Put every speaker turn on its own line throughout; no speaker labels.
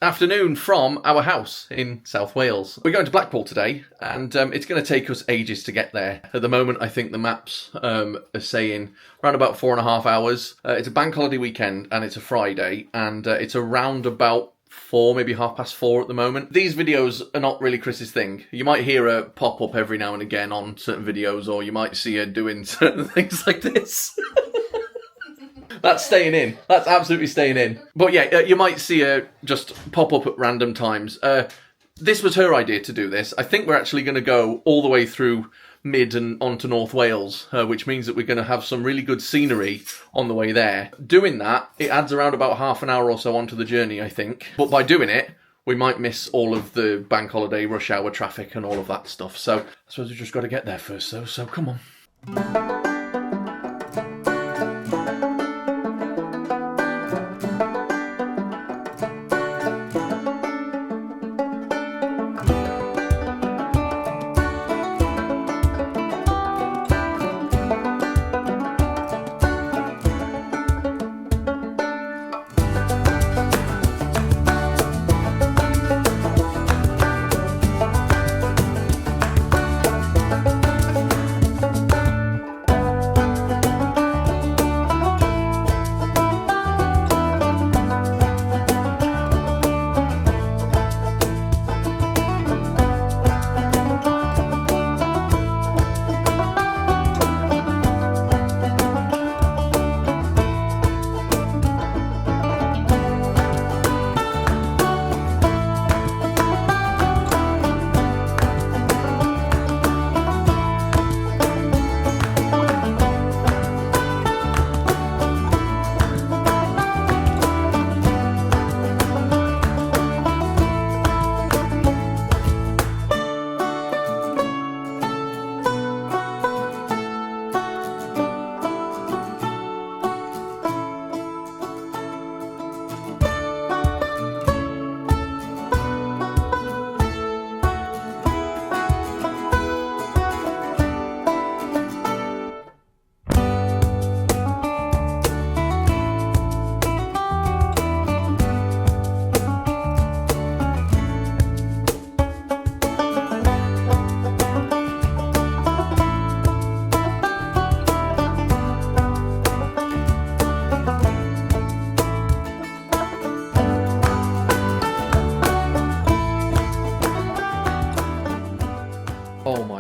Afternoon from our house in South Wales. We're going to Blackpool today, and it's going to take us ages to get there. At the moment, I think the maps are saying around about 4.5 hours. It's a bank holiday weekend, and it's a Friday, and it's around about 4, maybe 4:30 at the moment. These videos are not really Chris's thing. You might hear her pop up every now and again on certain videos, or you might see her doing certain things like this. That's staying in. That's absolutely staying in. But yeah, you might see her just pop up at random times. This was her idea to do this. I think we're actually going to go all the way through mid and onto North Wales, which means that we're going to have some really good scenery on the way there. Doing that, it adds around about half an hour or so onto the journey, I think. But by doing it, we might miss all of the bank holiday rush hour traffic and all of that stuff. So I suppose we've just got to get there first, though. So come on.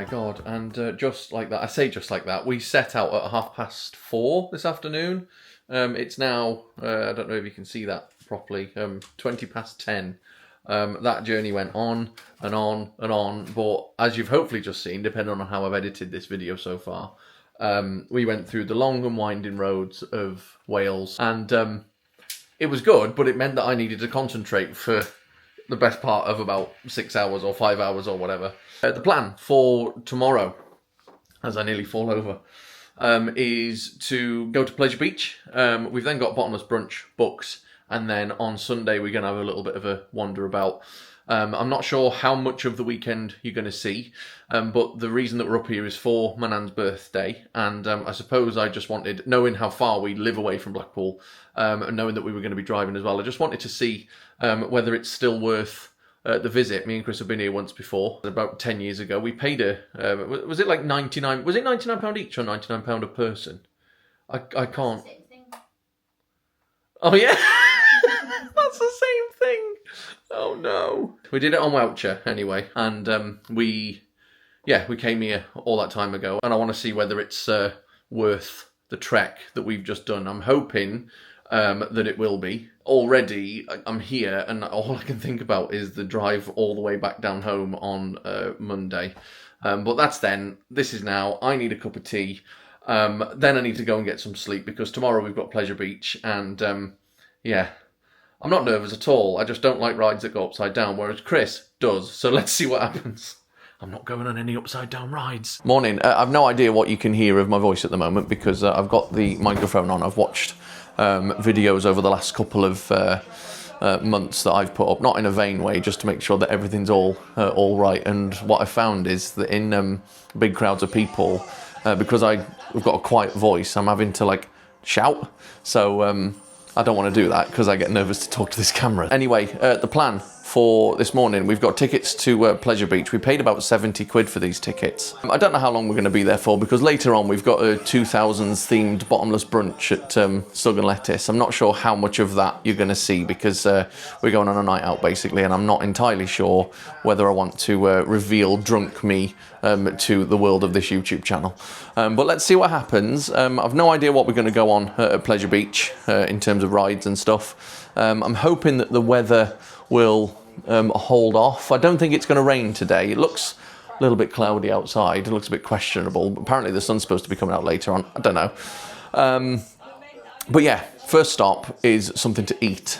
God, and just like that, I say just like that, we set out at 4:30 this afternoon. It's now, I don't know if you can see that properly, 10:20. That journey went on and on and on, but as you've hopefully just seen, depending on how I've edited this video so far, we went through the long and winding roads of Wales, and it was good, but it meant that I needed to concentrate for the best part of about 6 hours or 5 hours or whatever. The plan for tomorrow, as I nearly fall over, is to go to Pleasure Beach. We've then got bottomless brunch books, and then on Sunday we're going to have a little bit of a wander about. I'm not sure how much of the weekend you're going to see, but the reason that we're up here is for my nan's birthday, and I suppose I just wanted, knowing how far we live away from Blackpool, and knowing that we were going to be driving as well, I just wanted to see whether it's still worth the visit. Me and Chris have been here once before, about 10 years ago. We paid was it like 99, was it £99 each or £99 a person? I can't. Oh yeah, that's the same thing. Oh no. We did it on voucher anyway, and we came here all that time ago, and I want to see whether it's worth the trek that we've just done. I'm hoping that it will be. Already I'm here, and all I can think about is the drive all the way back down home on Monday. But that's then. This is now. I need a cup of tea. Then I need to go and get some sleep, because tomorrow we've got Pleasure Beach, and I'm not nervous at all. I just don't like rides that go upside down, whereas Chris does. So let's see what happens. I'm not going on any upside down rides. Morning. I've no idea what you can hear of my voice at the moment, because I've got the microphone on. I've watched videos over the last couple of months that I've put up, not in a vain way, just to make sure that everything's all right. And what I found is that in big crowds of people, because I've got a quiet voice, I'm having to like shout. So I don't want to do that because I get nervous to talk to this camera. Anyway, the plan for this morning, we've got tickets to Pleasure Beach. We paid about 70 quid for these tickets. I don't know how long we're going to be there for because later on we've got a 2000s themed bottomless brunch at Sug and Lettuce. I'm not sure how much of that you're going to see because we're going on a night out basically, and I'm not entirely sure whether I want to reveal drunk me to the world of this YouTube channel. But let's see what happens. I've no idea what we're going to go on at Pleasure Beach in terms of rides and stuff. I'm hoping that the weather will hold off. I don't think it's going to rain today. It looks a little bit cloudy outside. It looks a bit questionable. Apparently the sun's supposed to be coming out later on. I don't know. But yeah, first stop is something to eat.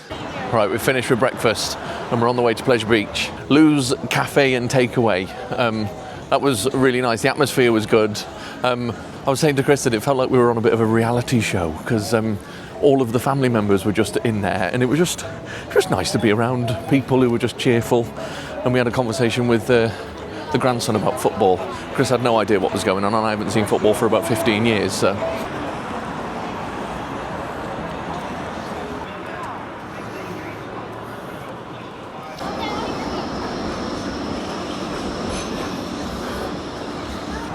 Right, we've finished with breakfast and we're on the way to Pleasure Beach. Lou's Cafe and Takeaway. That was really nice. The atmosphere was good. I was saying to Chris that it felt like we were on a bit of a reality show because all of the family members were just in there, and it was just nice to be around people who were just cheerful. And we had a conversation with the grandson about football. Chris had no idea what was going on, and I haven't seen football for about 15 years. So.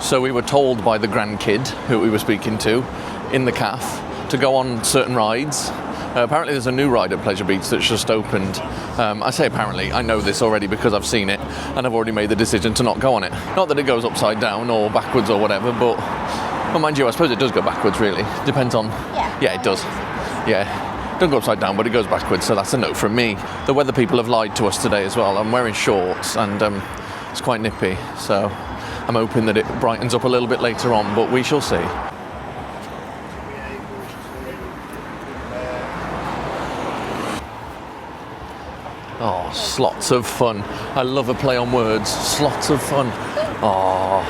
So we were told by the grandkid who we were speaking to in the cafe to go on certain rides. Apparently there's a new ride at Pleasure Beach that's just opened. I say apparently, I know this already because I've seen it and I've already made the decision to not go on it. Not that it goes upside down or backwards or whatever, but well, mind you, I suppose it does go backwards really. Depends on... Yeah, it does. Yeah, don't go upside down, but it goes backwards, so that's a no from me. The weather people have lied to us today as well. I'm wearing shorts and it's quite nippy, so I'm hoping that it brightens up a little bit later on, but we shall see. Oh, slots of fun. I love a play on words. Slots of fun. Oh.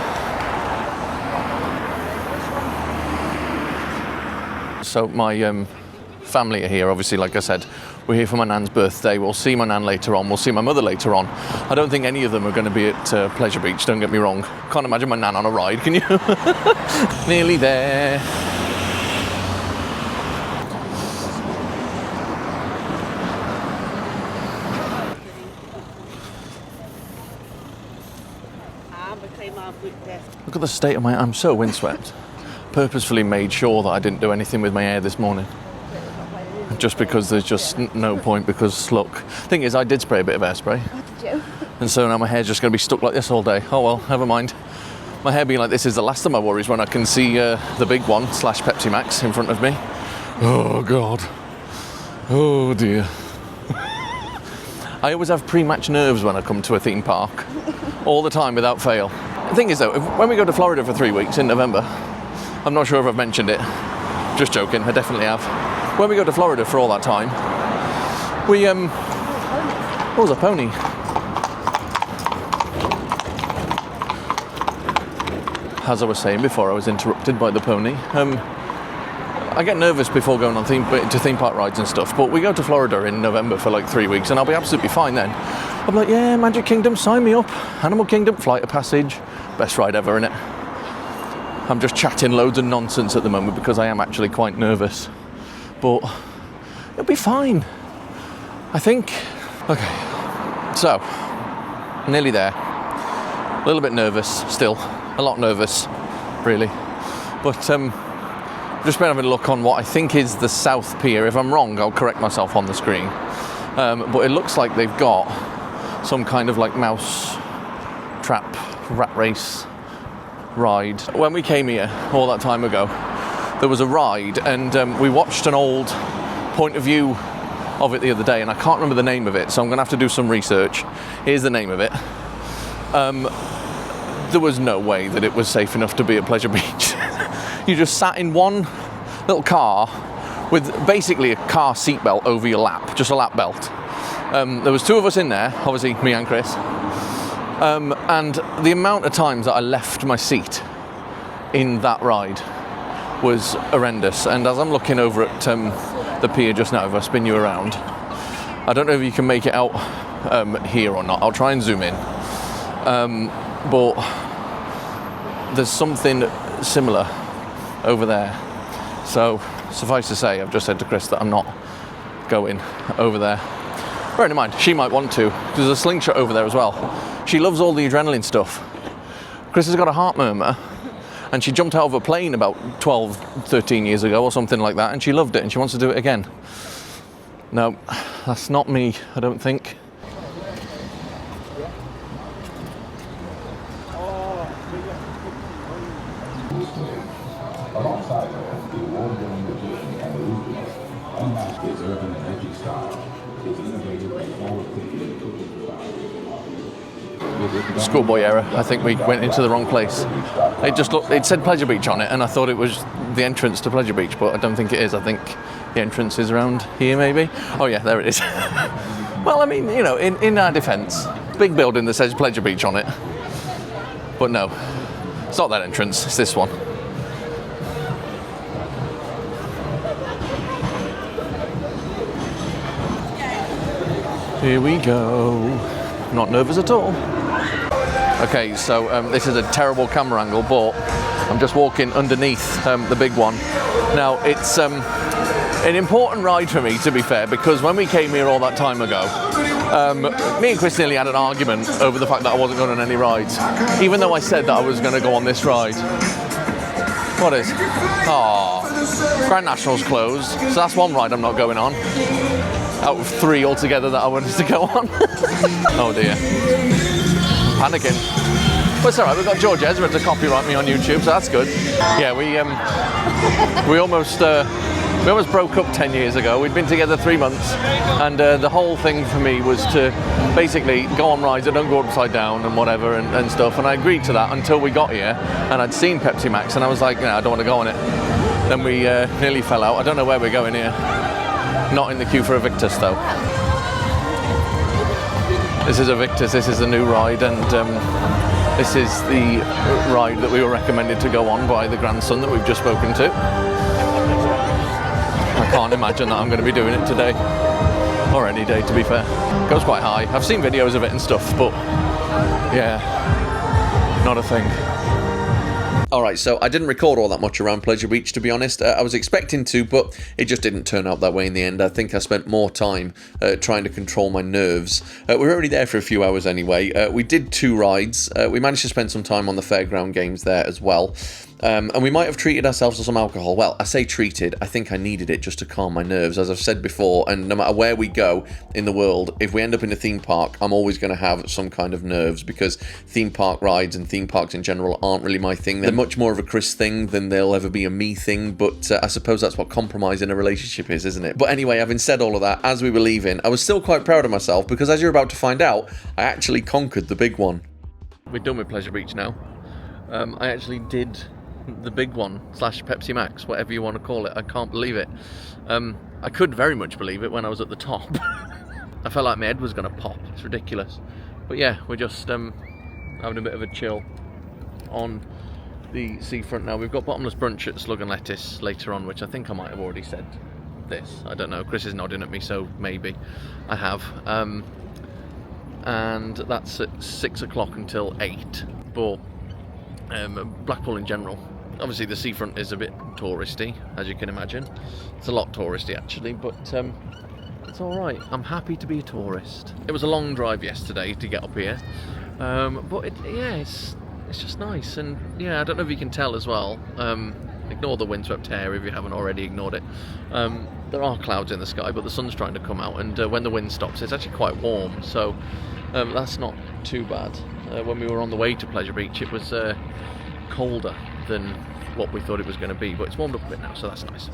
So my family are here, obviously, like I said. We're here for my nan's birthday. We'll see my nan later on. We'll see my mother later on. I don't think any of them are going to be at Pleasure Beach, don't get me wrong. Can't imagine my nan on a ride, can you? Nearly there. Look at the state of my... I'm so windswept. Purposefully made sure that I didn't do anything with my hair this morning. Just because there's just no point, because look, thing is I did spray a bit of hairspray. What did you? And so now my hair's just going to be stuck like this all day. Oh well, never mind. My hair being like this is the last of my worries when I can see the big one / Pepsi Max in front of me. Oh God. Oh dear. I always have pre-match nerves when I come to a theme park. All the time without fail. The thing is though, when we go to Florida for 3 weeks in November, I'm not sure if I've mentioned it. Just joking, I definitely have. When we go to Florida for all that time, we, what was a pony? As I was saying before, I was interrupted by the pony. I get nervous before going on to theme park rides and stuff, but we go to Florida in November for like 3 weeks and I'll be absolutely fine then. I'm like, yeah, Magic Kingdom, sign me up. Animal Kingdom, Flight of Passage, best ride ever, innit? I'm just chatting loads of nonsense at the moment because I am actually quite nervous. But it'll be fine, I think. Okay, so, nearly there. A little bit nervous still, a lot nervous, really. But just been having a look on what I think is the South Pier. If I'm wrong, I'll correct myself on the screen. But it looks like they've got some kind of like mouse trap rat race ride. When we came here all that time ago, there was a ride and we watched an old point of view of it the other day and I can't remember the name of it, so I'm going to have to do some research. Here's the name of it. There was no way that it was safe enough to be at Pleasure Beach. You just sat in one little car with basically a car seatbelt over your lap, just a lap belt. There was 2 of us in there, obviously me and Chris. And the amount of times that I left my seat in that ride was horrendous. And as I'm looking over at the pier just now, if I spin you around, I don't know if you can make it out here or not. I'll try and zoom in. But there's something similar over there. So suffice to say, I've just said to Chris that I'm not going over there. Bearing in mind, she might want to. There's a slingshot over there as well. She loves all the adrenaline stuff. Chris has got a heart murmur, and she jumped out of a plane about 12, 13 years ago or something like that, and she loved it, and she wants to do it again. No, that's not me, I don't think.
Alongside her, the award-winning magician and illusionist, unmasked his urban edgy style, his innovative and forward-thinking cooking style.
Schoolboy error. I think we went into the wrong place. It said Pleasure Beach on it, and I thought it was the entrance to Pleasure Beach, but I don't think it is. I think the entrance is around here, maybe. Oh yeah, there it is. Well, I mean, you know, in our defence, big building that says Pleasure Beach on it. But no, it's not that entrance, it's this one. Here we go. Not nervous at all. Okay, so this is a terrible camera angle, but I'm just walking underneath the big one. Now, it's an important ride for me, to be fair, because when we came here all that time ago, me and Chris nearly had an argument over the fact that I wasn't going on any rides, even though I said that I was going to go on this ride. What is? Oh, Grand National's closed, so that's one ride I'm not going on. Out of 3 altogether that I wanted to go on. Oh dear. Panicking. But it's alright, we've got George Ezra to copyright me on YouTube, so that's good. Yeah, we almost broke up 10 years ago. We'd been together 3 months, and the whole thing for me was to basically go on rides that don't go upside down and whatever and stuff, and I agreed to that until we got here, and I'd seen Pepsi Max, and I was like, no, I don't want to go on it. Then we nearly fell out. I don't know where we're going here. Not in the queue for a Victus though. This is a Victus, this is a new ride, and this is the ride that we were recommended to go on by the grandson that we've just spoken to. I can't imagine that I'm going to be doing it today, or any day to be fair. It goes quite high. I've seen videos of it and stuff, but yeah, not a thing. Alright, so I didn't record all that much around Pleasure Beach, to be honest. I was expecting to, but it just didn't turn out that way in the end. I think I spent more time trying to control my nerves. We were already there for a few hours anyway. We did 2 rides. We managed to spend some time on the fairground games there as well. And we might have treated ourselves to some alcohol. Well, I say treated, I think I needed it just to calm my nerves, as I've said before, and no matter where we go in the world, if we end up in a theme park, I'm always going to have some kind of nerves, because theme park rides and theme parks in general aren't really my thing. They're much more of a Chris thing than they'll ever be a me thing, but I suppose that's what compromise in a relationship is, isn't it? But anyway, having said all of that, as we were leaving, I was still quite proud of myself, because as you're about to find out, I actually conquered the big one. We're done with Pleasure Beach now. I actually did the big one / Pepsi Max, whatever you want to call it. I can't believe it. I could very much believe it when I was at the top. I felt like my head was going to pop. It's ridiculous. But yeah, we're just having a bit of a chill on the seafront now. We've got bottomless brunch at Slug and Lettuce later on, which I think I might have already said this. I don't know. Chris is nodding at me, so maybe I have. And that's at 6 o'clock until 8. But Blackpool in general, obviously the seafront is a bit touristy, as you can imagine. It's a lot touristy actually, but it's alright. I'm happy to be a tourist. It was a long drive yesterday to get up here, but it's just nice. And yeah, I don't know if you can tell as well, ignore the windswept hair if you haven't already ignored it. There are clouds in the sky, but the sun's trying to come out, and when the wind stops it's actually quite warm, so that's not too bad. When we were on the way to Pleasure Beach, it was colder than what we thought it was going to be, but it's warmed up a bit now, so that's nice.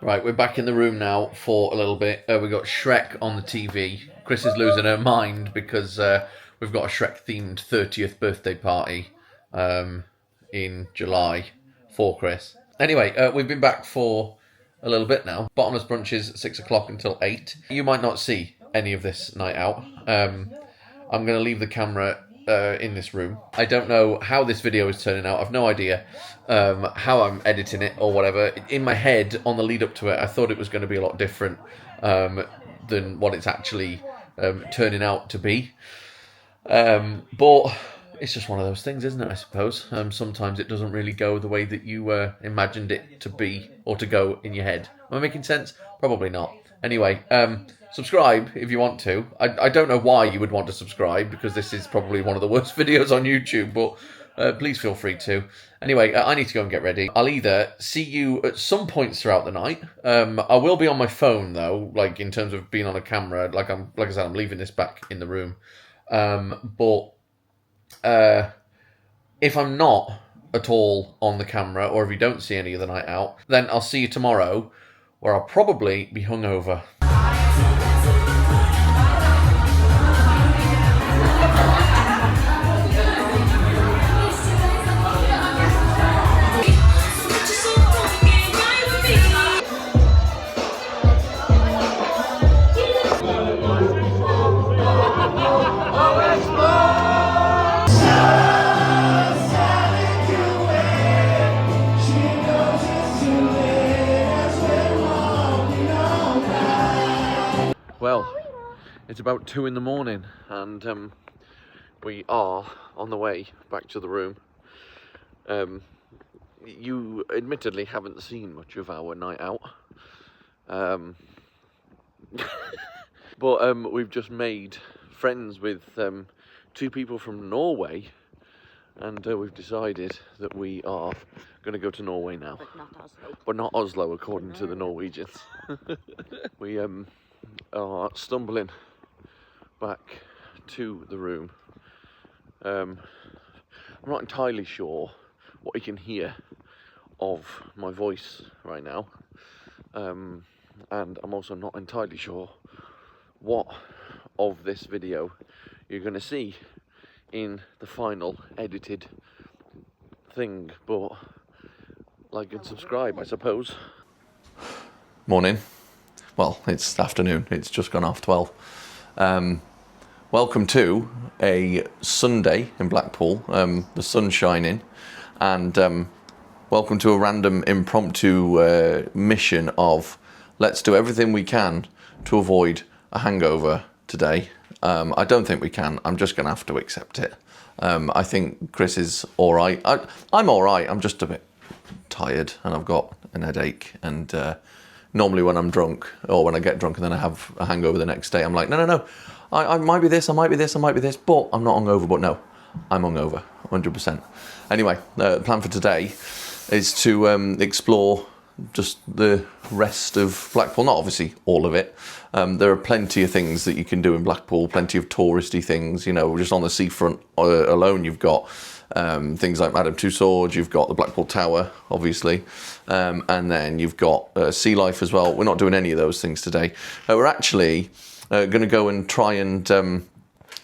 Right, we're back in the room now for a little bit. We've got Shrek on the TV. Chris is losing her mind because we've got a Shrek-themed 30th birthday party in July for Chris. Anyway, we've been back for a little bit now. Bottomless brunch is 6 o'clock until 8. You might not see any of this night out. I'm going to leave the camera in this room. I don't know how this video is turning out. I've no idea how I'm editing it or whatever. In my head, on the lead up to it, I thought it was going to be a lot different than what it's actually turning out to be. But it's just one of those things, isn't it, I suppose? Sometimes it doesn't really go the way that you imagined it to be or to go in your head. Am I making sense? Probably not. Anyway, subscribe if you want to. I don't know why you would want to subscribe, because this is probably one of the worst videos on YouTube, but please feel free to. Anyway, I need to go and get ready. I'll either see you at some points throughout the night. I will be on my phone, though, like in terms of being on a camera. Like I said, I'm leaving this back in the room. But if I'm not at all on the camera, or if you don't see any of the night out, then I'll see you tomorrow, where I'll probably be hungover. Well, it's about 2 in the morning, and we are on the way back to the room. You admittedly haven't seen much of our night out, but we've just made friends with 2 people from Norway, and we've decided that we are going to go to Norway now.
But not Oslo.
But not Oslo, according to the Norwegians. We are stumbling back to the room. I'm not entirely sure what you can hear of my voice right now, and I'm also not entirely sure what of this video you're going to see in the final edited thing, but like and subscribe, I suppose. Morning. Well, it's afternoon. It's just gone half 12. Welcome to a Sunday in Blackpool. The sun's shining, and welcome to a random impromptu mission of let's do everything we can to avoid a hangover today. I don't think we can. I'm just going to have to accept it. I think Chris is all right. I'm all right. I'm just a bit tired, and I've got an headache, and normally when I'm drunk, or when I get drunk and then I have a hangover the next day, I'm like, no, I might be this, I might be this, but I'm not hungover. But no, I'm hungover, 100%. Anyway, the plan for today is to explore just the rest of Blackpool, not obviously all of it. There are plenty of things that you can do in Blackpool, plenty of touristy things, you know, just on the seafront alone you've got things like Madame Tussauds, you've got the Blackpool Tower, obviously, and then you've got sea life as well. We're not doing any of those things today. We're actually going to go and try and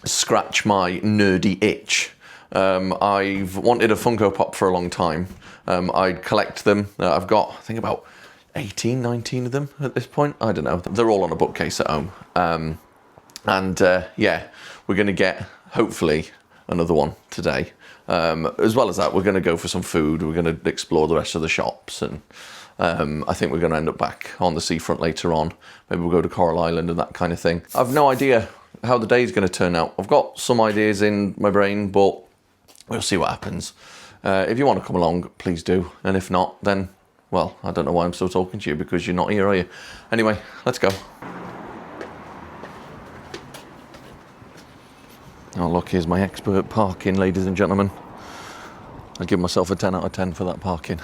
scratch my nerdy itch. I've wanted a Funko Pop for a long time. I collect them. I've got, I think, about 18, 19 of them at this point. I don't know. They're all on a bookcase at home. Yeah, we're going to get, hopefully, another one today. As well as that, we're going to go for some food. We're going to explore the rest of the shops, and I think we're going to end up back on the seafront later on. Maybe we'll go to Coral Island and that kind of thing. I've no idea how the day is going to turn out. I've got some ideas in my brain, but we'll see what happens. If you want to come along, please do. And if not, then, well, I don't know why I'm still talking to you, because you're not here, are you? Anyway, let's go. Oh, look, here's my expert parking, ladies and gentlemen. I give myself a 10 out of 10 for that parking.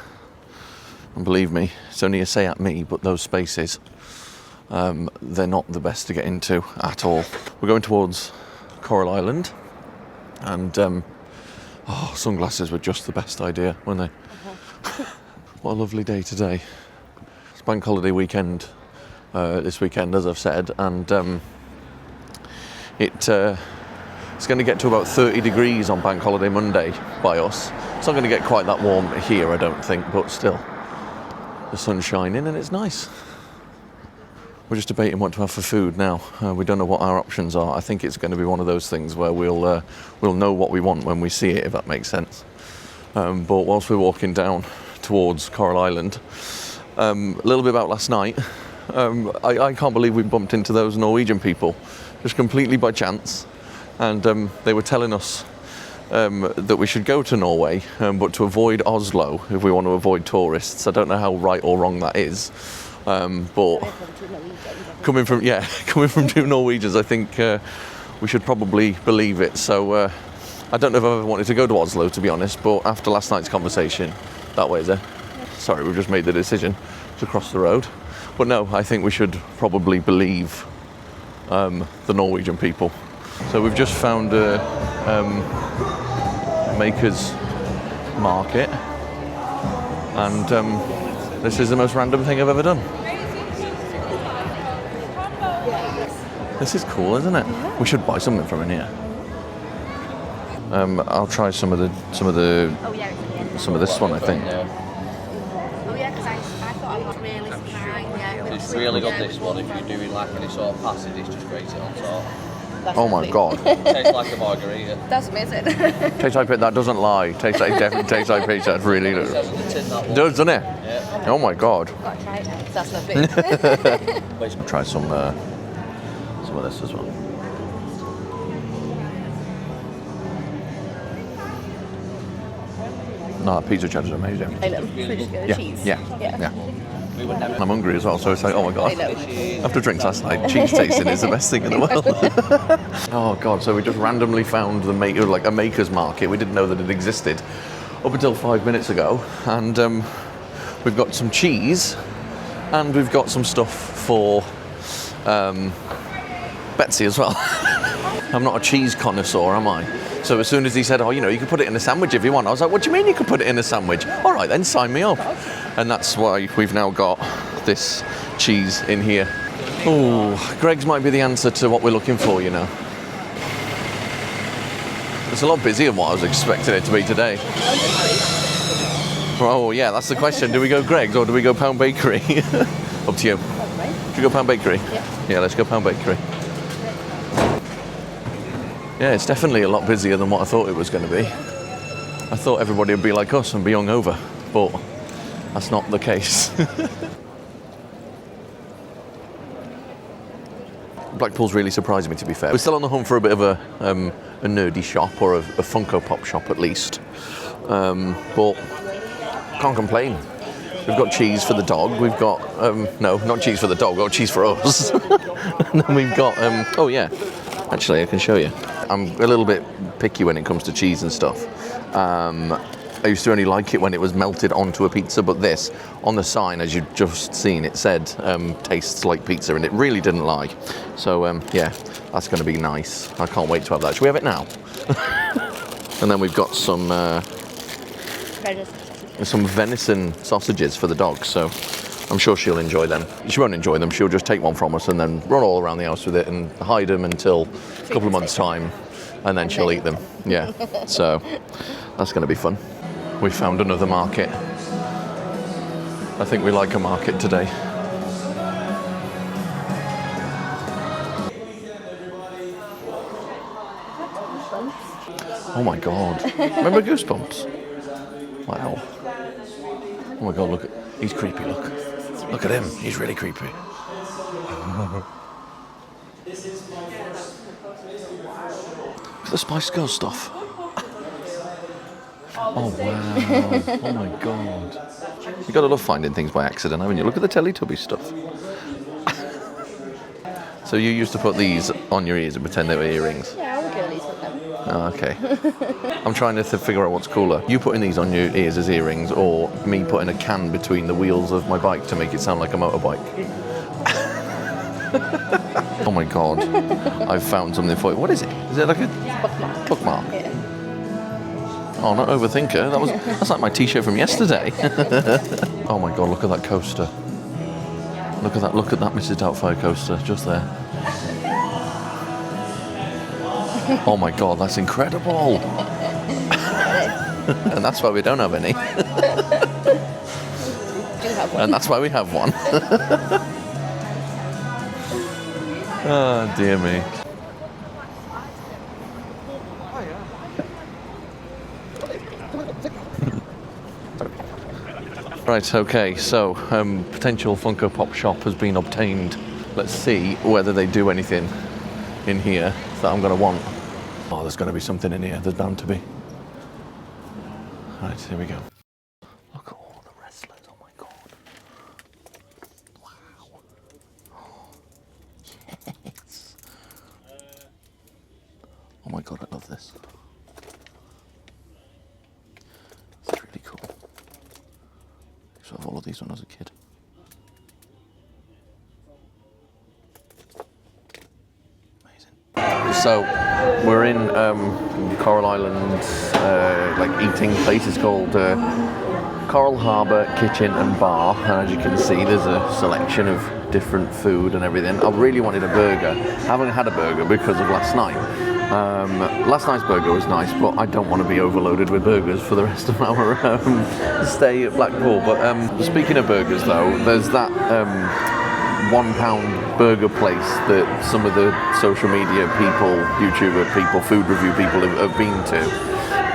And believe me, it's only a say at me, but those spaces, they're not the best to get into at all. We're going towards Coral Island, and sunglasses were just the best idea, weren't they? What a lovely day today. It's bank holiday weekend this weekend, as I've said, and it's going to get to about 30 degrees on bank holiday Monday by us. It's not going to get quite that warm here, I don't think, but still, the sun's shining and it's nice. We're just debating what to have for food now. We don't know what our options are. I think it's going to be one of those things where we'll know what we want when we see it, if that makes sense. But whilst we're walking down towards Coral Island, a little bit about last night. I can't believe we bumped into those Norwegian people, just completely by chance. and they were telling us that we should go to Norway, but to avoid Oslo if we want to avoid tourists. I don't know how right or wrong that is, but coming from two Norwegians, I think we should probably believe it. So I don't know if I've ever wanted to go to Oslo, to be honest, but after last night's conversation, that way, is it? Sorry, we've just made the decision to cross the road. But no, I think we should probably believe the Norwegian people. So we've just found a maker's market, and this is the most random thing I've ever done. This is cool, isn't it? We should buy something from in here. I'll try some of this one, I think.
Oh yeah, because I thought I was really fine. Yeah,
It's really good, this one. If you're doing like any sort of passage, it's just grate it on top.
Oh my god.
Tastes like a margarita.
That's amazing.
Tastes like pizza. That doesn't lie. Definitely tastes like pizza. It really
It
does.
says on the tin, that one.
Doesn't it?
Yeah.
Oh my god.
Gotta try it now. That's not big.
Try some of this as well. No, that pizza cheddar is amazing.
I know. We're just gonna
Yeah,
cheese.
yeah.
We would never.
I'm hungry as well, so it's like, oh my god.
I know.
After drinks last night, cheese tasting is the best thing in the world. Oh god, so we just randomly found a maker's market. We didn't know that it existed up until 5 minutes ago, and we've got some cheese, and we've got some stuff for Betsy as well. I'm not a cheese connoisseur, am I? So as soon as he said, oh, you know, you can put it in a sandwich if you want, I was like, what do you mean you can put it in a sandwich? All right, then sign me up. And that's why we've now got this cheese in here. Oh, Greg's might be the answer to what we're looking for, you know. It's a lot busier than what I was expecting it to be today. Oh, yeah, that's the question. Do we go Greg's or do we go Pound Bakery? Up to you. Should we go Pound Bakery? Yeah, let's go Pound Bakery. Yeah, it's definitely a lot busier than what I thought it was going to be. I thought everybody would be like us and be hungover, but that's not the case. Blackpool's really surprised me, to be fair. We're still on the hunt for a bit of a nerdy shop, or a Funko Pop shop at least. But can't complain. We've got cheese for the dog. We've got, no, not cheese for the dog, we've got cheese for us. And then we've got, oh yeah, actually I can show you. I'm a little bit picky when it comes to cheese and stuff. I used to only like it when it was melted onto a pizza, but this, on the sign, as you've just seen, it said tastes like pizza, and it really didn't lie. So yeah, that's going to be nice. I can't wait to have that. Should we have it now? And then we've got some venison sausages for the dog, so I'm sure she'll enjoy them. She won't enjoy them, she'll just take one from us and then run all around the house with it and hide them until a couple of months' time, and then she'll eat them. Yeah, so that's going to be fun. We found another market. I think we like a market today. Oh my god. Remember Goosebumps? Wow. Oh my god, look, he's creepy, look. Look at him, he's really creepy. Look at the Spice Girls stuff. Oh wow, oh my god. You gotta love finding things by accident, haven't you? Look at the Teletubby stuff. So you used to put these on your ears and pretend they were earrings?
Yeah, all the girlies put them.
Oh, okay. I'm trying to figure out what's cooler. You putting these on your ears as earrings, or me putting a can between the wheels of my bike to make it sound like a motorbike? Oh my god. I've found something for you. What is it? Is it like a
Bookmark.
bookmark?
Yeah.
Oh, not overthinker. That's like my t-shirt from yesterday. Oh my god, look at that coaster. Look at that Mrs. Doubtfire coaster just there. Oh my god, that's incredible. And that's why we don't have any.
Do have one.
And that's why we have one. Oh dear me. Right, okay, so potential Funko Pop shop has been obtained. Let's see whether they do anything in here that I'm going to want. Oh, there's going to be something in here. There's bound to be. Right, here we go. Look at all the wrestlers. Oh my god. Wow. Oh, yes. Oh my god, I love this. It's really cool. I used to have all of these when I was a kid. So we're in Coral Island, like eating place. It's called Coral Harbour Kitchen and Bar, and as you can see, there's a selection of different food and everything. I really wanted a burger. I haven't had a burger because of last night. Last night's burger was nice, but I don't want to be overloaded with burgers for the rest of our stay at Blackpool. But speaking of burgers, though, there's that £1 burger place that some of the social media people, YouTuber people, food review people have been to,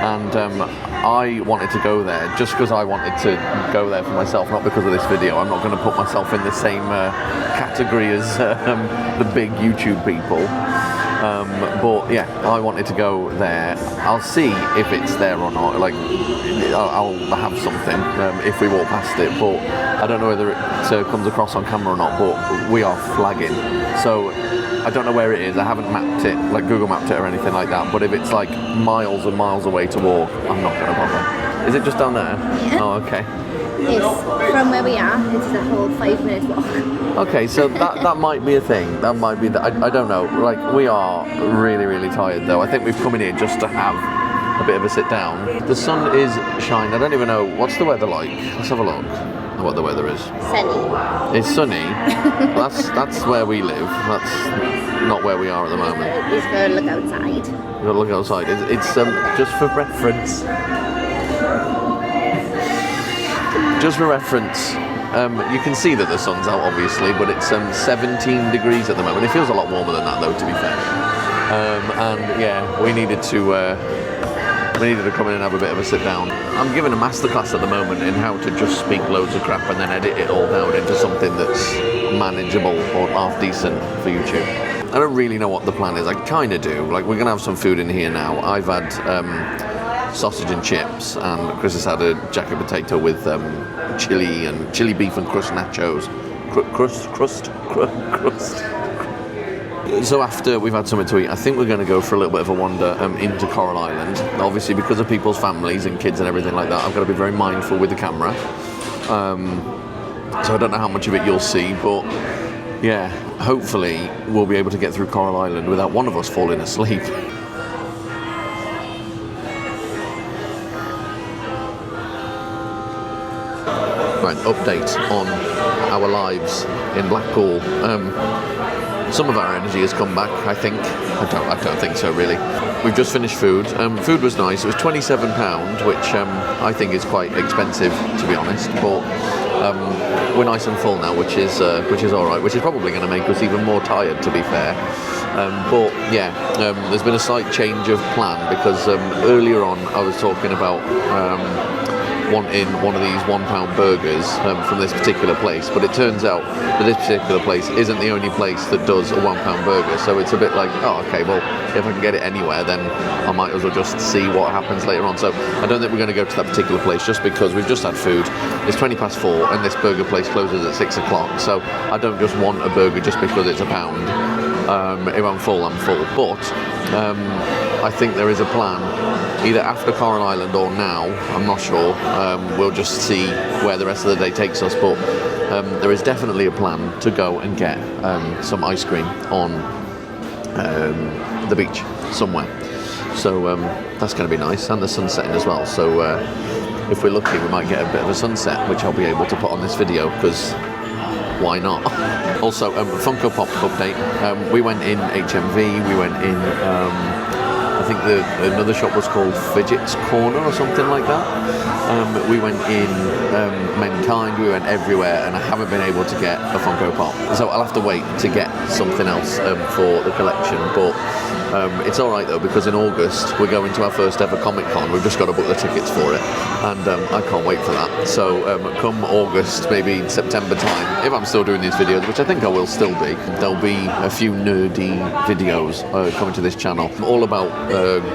and I wanted to go there just because I wanted to go there for myself, not because of this video. I'm not going to put myself in the same category as the big YouTube people. But yeah, I wanted to go there. I'll see if it's there or not. Like, I'll have something if we walk past it, but I don't know whether it comes across on camera or not. But we are flagging, so I don't know where it is. I haven't mapped it, like Google mapped it or anything like that. But if it's like miles and miles away to walk, I'm not going to bother. Is it just down there?
Yeah.
Oh, okay.
It's from where we are. It's a whole 5 minute walk.
Okay, so that might be a thing. That might be I don't know. Like, we are really, really tired though. I think we've come in here just to have a bit of a sit down. The sun is shining. I don't even know, what's the weather like? Let's have a look at what the weather is.
Sunny.
It's sunny. That's where we live. That's not where we are at the moment.
It's going to look outside.
We've got to look outside. It's just for reference. Just for reference, you can see that the sun's out, obviously, but it's 17 degrees at the moment. It feels a lot warmer than that, though, to be fair. And yeah, we needed to come in and have a bit of a sit down. I'm giving a masterclass at the moment in how to just speak loads of crap and then edit it all down into something that's manageable or half decent for YouTube. I don't really know what the plan is. I kind of do. Like, we're gonna have some food in here now. I've had sausage and chips, and Chris has had a jacket potato with chili beef and crust nachos. Crust. So after we've had something to eat, I think we're going to go for a little bit of a wander into Coral Island. Obviously, because of people's families and kids and everything like that, I've got to be very mindful with the camera. So I don't know how much of it you'll see, but yeah, hopefully we'll be able to get through Coral Island without one of us falling asleep. Right, update on our lives in Blackpool. Some of our energy has come back, I think. I don't think so, really. We've just finished food. Food was nice. It was £27, which I think is quite expensive, to be honest. But we're nice and full now, which is all right. Which is probably going to make us even more tired, to be fair. But yeah, there's been a slight change of plan because earlier on I was talking about wanting one of these £1 burgers from this particular place, but it turns out that this particular place isn't the only place that does a £1 burger, so it's a bit like, oh, okay, well, if I can get it anywhere, then I might as well just see what happens later on. So I don't think we're going to go to that particular place just because we've just had food. It's 4:20 and this burger place closes at 6 o'clock, so I don't just want a burger just because it's £1. If I'm full, I'm full, but I think there is a plan, either after Coral Island or now, I'm not sure. We'll just see where the rest of the day takes us, but there is definitely a plan to go and get some ice cream on the beach somewhere. So that's going to be nice, and the sun's setting as well, so if we're lucky we might get a bit of a sunset, which I'll be able to put on this video, because why not? Also, Funko Pop update. We went in HMV, we went in I think another shop was called Fidget's Corner or something like that. We went in Mankind, we went everywhere, and I haven't been able to get a Funko Pop. So I'll have to wait to get something else for the collection. But It's all right though, because in August we're going to our first ever Comic Con. We've just got to book the tickets for it, and I can't wait for that. So come August, maybe September time, if I'm still doing these videos, which I think I will still be, there'll be a few nerdy videos coming to this channel, all about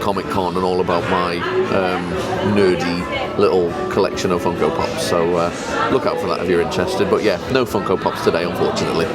Comic Con and all about my nerdy little collection of Funko Pops. So look out for that if you're interested. But yeah, no Funko Pops today, unfortunately.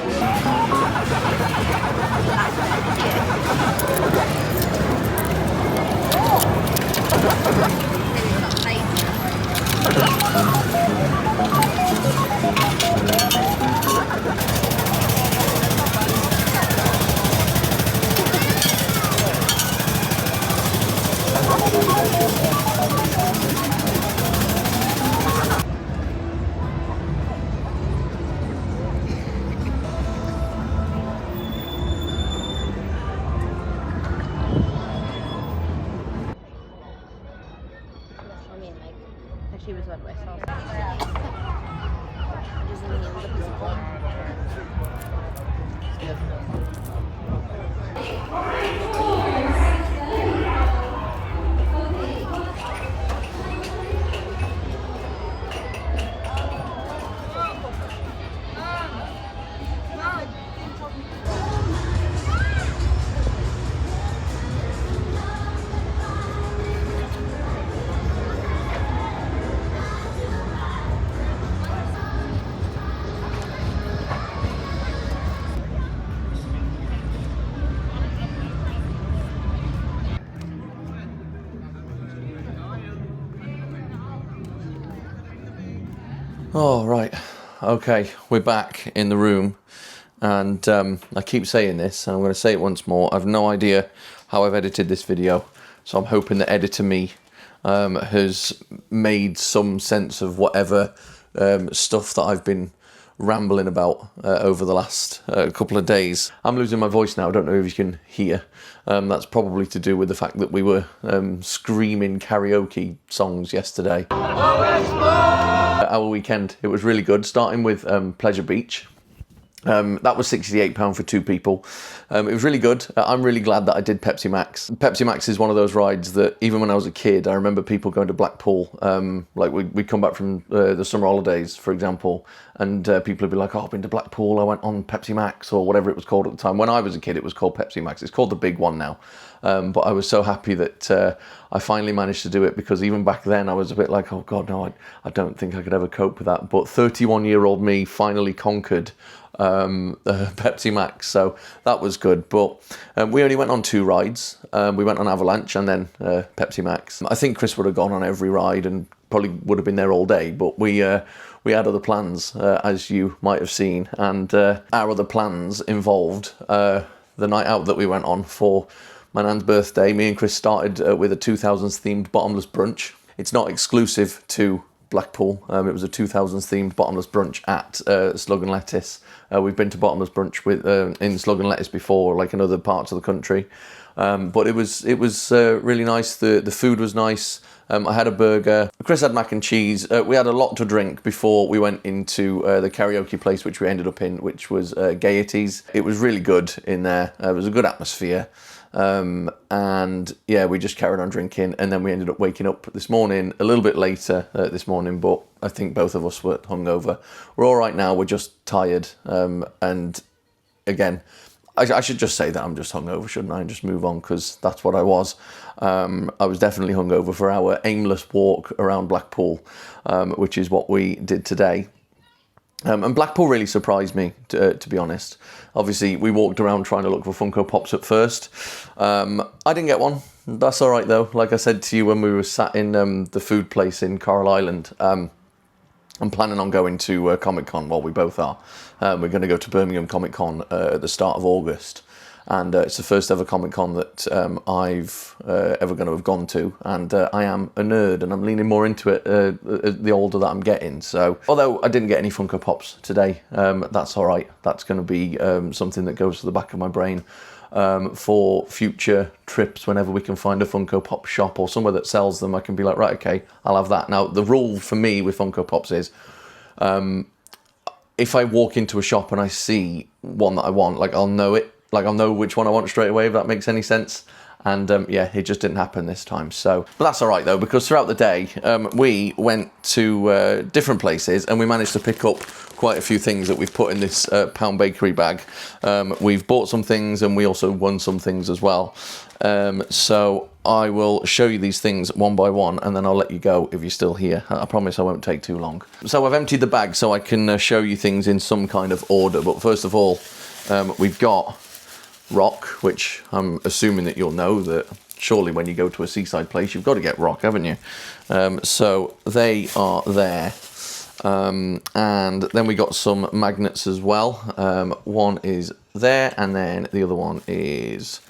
I mean, like, she was one way, so just in the end of the physical.
Oh, right. Okay, we're back in the room, and I keep saying this, and I'm going to say it once more. I've no idea how I've edited this video, so I'm hoping the editor me has made some sense of whatever stuff that I've been rambling about over the last couple of days. I'm losing my voice now, I don't know if you can hear. That's probably to do with the fact that we were screaming karaoke songs yesterday. Our weekend, it was really good, starting with Pleasure Beach. That was £68 for two people. It was really good. I'm really glad that I did Pepsi Max. Pepsi Max is one of those rides that even when I was a kid, I remember people going to Blackpool. Like we'd come back from the summer holidays, for example, and people would be like, oh, I've been to Blackpool, I went on Pepsi Max, or whatever it was called at the time. When I was a kid, it was called Pepsi Max. It's called the big one now. But I was so happy that I finally managed to do it, because even back then I was a bit like, oh God, no, I don't think I could ever cope with that. But 31-year-old me finally conquered Pepsi Max, so that was good. But we only went on 2 rides. We went on Avalanche and then Pepsi Max. I think Chris would have gone on every ride and probably would have been there all day, but we had other plans, as you might have seen, and our other plans involved the night out that we went on for my nan's birthday. Me and Chris started with a 2000s themed bottomless brunch. It's not exclusive to Blackpool. It was a 2000s themed bottomless brunch at Slug and Lettuce. We've been to bottomless brunch with in Slug and Lettuce before, like in other parts of the country. But it was really nice. The food was nice. I had a burger. Chris had mac and cheese. We had a lot to drink before we went into the karaoke place, which we ended up in, which was Gaieties. It was really good in there. It was a good atmosphere. And yeah, we just carried on drinking, and then we ended up waking up this morning a little bit later this morning, but I think both of us were hungover. We're all right now, we're just tired, and again, I should just say that I'm just hungover, shouldn't I, and just move on, because that's what I was. I was definitely hungover for our aimless walk around Blackpool, which is what we did today. And Blackpool really surprised me, to be honest. Obviously, we walked around trying to look for Funko Pops at first. I didn't get one. That's all right, though. Like I said to you when we were sat in the food place in Coral Island, I'm planning on going to Comic Con. Well, we both are. We're going to go to Birmingham Comic Con at the start of August. And it's the first ever Comic Con that I've ever going to have gone to, and I am a nerd, and I'm leaning more into it the older that I'm getting. So, although I didn't get any Funko Pops today, that's all right. That's going to be something that goes to the back of my brain for future trips. Whenever we can find a Funko Pop shop or somewhere that sells them, I can be like, right, okay, I'll have that. Now, the rule for me with Funko Pops is, if I walk into a shop and I see one that I want, like I'll know it like I'll know which one I want straight away, if that makes any sense. And yeah, it just didn't happen this time. So, but that's all right though, because throughout the day we went to different places and we managed to pick up quite a few things that we've put in this Pound Bakery bag. We've bought some things and we also won some things as well. So I will show you these things one by one and then I'll let you go if you're still here. I promise I won't take too long. So I've emptied the bag so I can show you things in some kind of order. But first of all, we've got rock, which I'm assuming that you'll know that surely when you go to a seaside place you've got to get rock, haven't you? So they are there. And then we got some magnets as well. One is there and then the other one is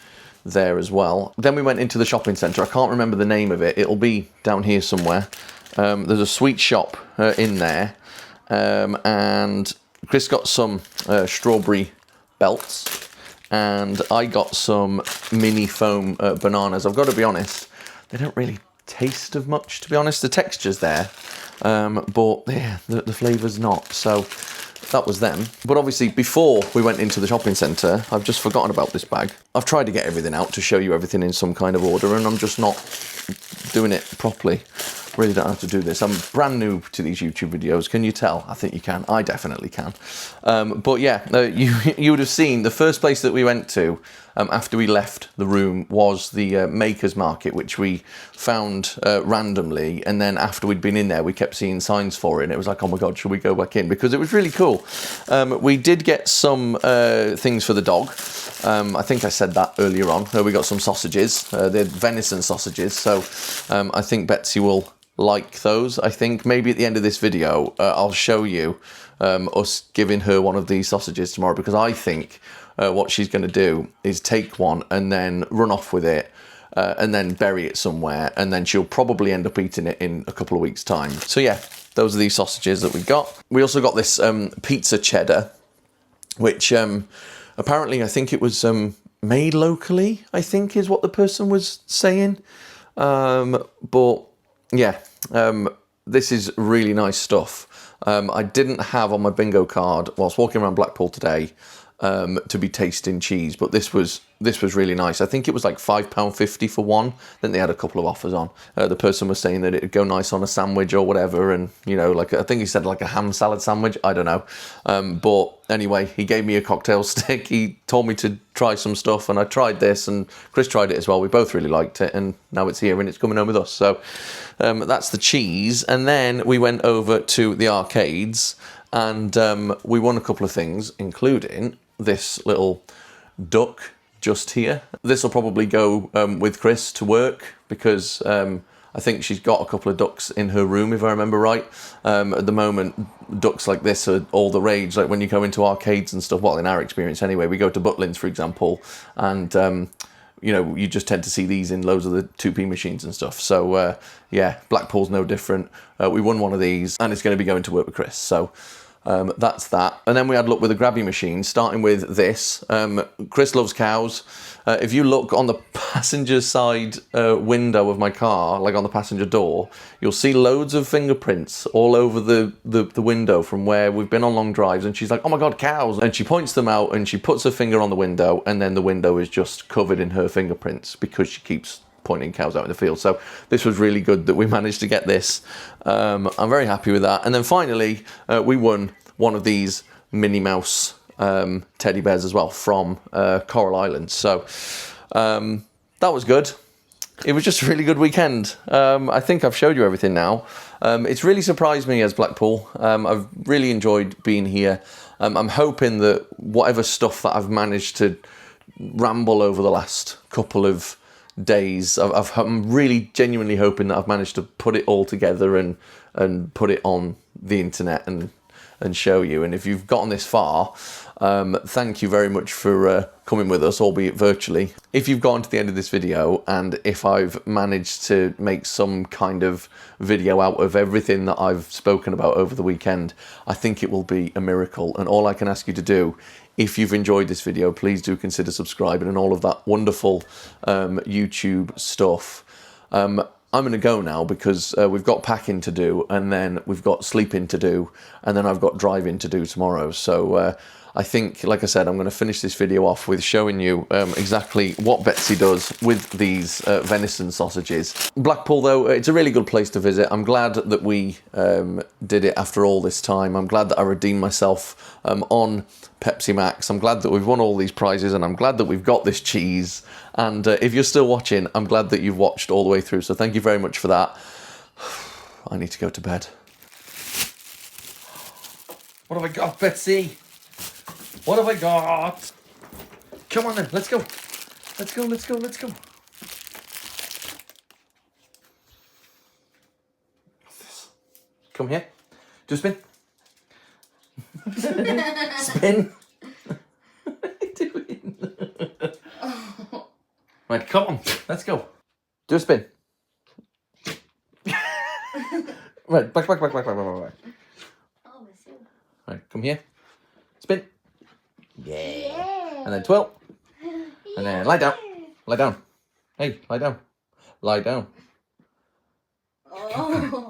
there as well. Then we went into the shopping centre. I can't remember the name of it. It'll be down here somewhere. There's a sweet shop in there. And Chris got some strawberry belts. And I got some mini foam bananas. I've got to be honest, they don't really taste of much, to be honest. The texture's there, but yeah, the flavour's not. So that was them. But obviously, before we went into the shopping centre, I've just forgotten about this bag. I've tried to get everything out to show you everything in some kind of order, and I'm just not doing it properly. Really don't have to do this. I'm brand new to these YouTube videos. Can you tell? I think you can. I definitely can. But yeah, you would have seen the first place that we went to after we left the room was the Makers Market, which we found randomly. And then after we'd been in there, we kept seeing signs for it. And it was like, oh my God, should we go back in? Because it was really cool. We did get some things for the dog. I think I said that earlier on. We got some sausages. They're venison sausages. So I think Betsy will like those. I think maybe at the end of this video I'll show you us giving her one of these sausages tomorrow, because I think what she's going to do is take one and then run off with it and then bury it somewhere, and then she'll probably end up eating it in a couple of weeks time. So yeah, those are these sausages that we got. We also got this pizza cheddar, which apparently I think it was made locally, I think is what the person was saying. But yeah, this is really nice stuff. I didn't have on my bingo card whilst walking around Blackpool today to be tasting cheese, but this was really nice. I think it was like £5.50 for one. Then they had a couple of offers on. The person was saying that it'd go nice on a sandwich or whatever, and you know, like I think he said like a ham salad sandwich. I don't know, but anyway, he gave me a cocktail stick. He told me to try some stuff, and I tried this, and Chris tried it as well. We both really liked it, and now it's here and it's coming home with us. So that's the cheese. And then we went over to the arcades, and we won a couple of things, including this little duck just here. This will probably go with Chris to work, because I think she's got a couple of ducks in her room, if I remember right. At the moment, ducks like this are all the rage. Like when you go into arcades and stuff, well, in our experience anyway, we go to Butlins, for example, and you know, you just tend to see these in loads of the 2p machines and stuff. So yeah, Blackpool's no different. We won one of these, and it's going to be going to work with Chris. So that's that. And then we had luck with the grabby machine, starting with this. Chris loves cows. If you look on the passenger side window of my car, like on the passenger door, you'll see loads of fingerprints all over the window from where we've been on long drives. And she's like, oh my God, cows. And she points them out and she puts her finger on the window, and then the window is just covered in her fingerprints because she keeps pointing cows out in the field. So this was really good that we managed to get this. I'm very happy with that. And then finally, we won one of these Minnie Mouse teddy bears as well from Coral Island. So that was good. It was just a really good weekend. I think I've showed you everything now. It's really surprised me as Blackpool. I've really enjoyed being here. I'm hoping that whatever stuff that I've managed to ramble over the last couple of days, I'm really genuinely hoping that I've managed to put it all together and put it on the internet and show you. And if you've gotten this far, thank you very much for coming with us, albeit virtually. If you've gotten to the end of this video, and if I've managed to make some kind of video out of everything that I've spoken about over the weekend, I think it will be a miracle. And all I can ask you to do, if you've enjoyed this video, please do consider subscribing and all of that wonderful YouTube stuff. I'm going to go now because we've got packing to do, and then we've got sleeping to do, and then I've got driving to do tomorrow. So I think, like I said, I'm going to finish this video off with showing you exactly what Betsy does with these venison sausages. Blackpool, though, it's a really good place to visit. I'm glad that we did it after all this time. I'm glad that I redeemed myself on Pepsi Max. I'm glad that we've won all these prizes, and I'm glad that we've got this cheese. And if you're still watching, I'm glad that you've watched all the way through. So thank you very much for that. I need to go to bed. What have I got, Betsy? What have I got? Come on then, let's go. Let's go, let's go, let's go. What's this? Come here. Do a spin. Spin. What are you doing? Right, come on, let's go. Do a spin. Right, back.
Oh, I see.
Right, come here. Spin. Yeah. And then twirl. And then lie down. Lie down. Hey, lie down. Lie down.
Oh.